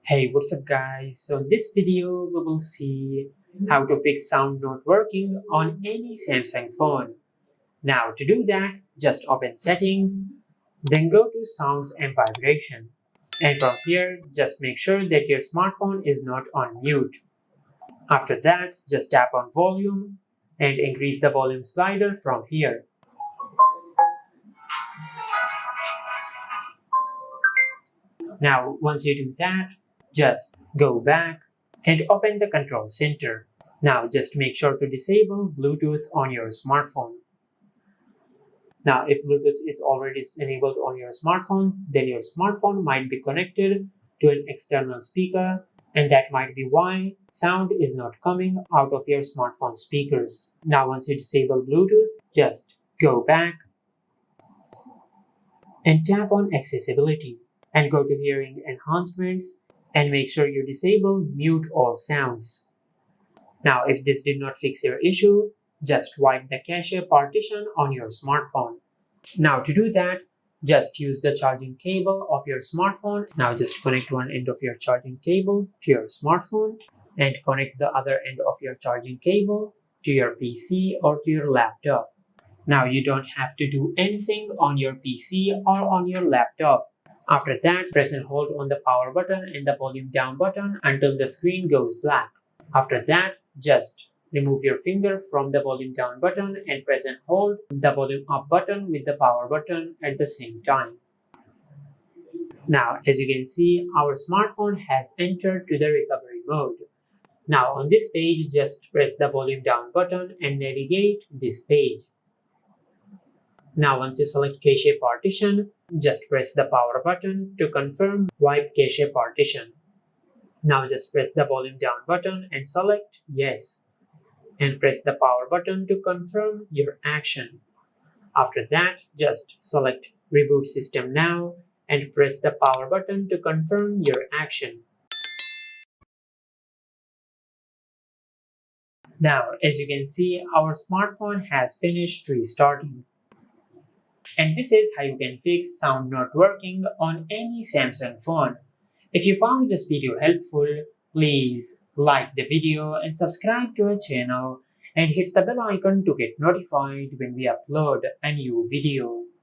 Hey, what's up guys? So in this video we will see how to fix sound not working on any Samsung phone. Now to do that, just open settings, then go to sounds and vibration. And from here, just make sure that your smartphone is not on mute. After that, just tap on volume and increase the volume slider from here. Now once you do that, just go back and open the control center. Now just make sure to disable Bluetooth on your smartphone. Now if Bluetooth is already enabled on your smartphone, then your smartphone might be connected to an external speaker, and that might be why sound is not coming out of your smartphone speakers. Now once you disable Bluetooth, just go back and tap on accessibility and go to hearing enhancements and make sure you disable mute all sounds. Now, if this did not fix your issue, just wipe the cache partition on your smartphone. Now, to do that, just use the charging cable of your smartphone. Now, just connect one end of your charging cable to your smartphone and connect the other end of your charging cable to your PC or to your laptop. Now, you don't have to do anything on your PC or on your laptop. After that, press and hold on the power button and the volume down button until the screen goes black. After that, just remove your finger from the volume down button and press and hold the volume up button with the power button at the same time. Now, as you can see, our smartphone has entered to the recovery mode. Now, on this page, just press the volume down button and navigate this page. Now, once you select cache partition, just press the power button to confirm wipe cache partition. Now just press the volume down button and select yes, and press the power button to confirm your action. After that, just select reboot system now and press the power button to confirm your action. Now, as you can see, our smartphone has finished restarting. And this is how you can fix sound not working on any Samsung phone. If you found this video helpful, please like the video and subscribe to our channel and hit the bell icon to get notified when we upload a new video.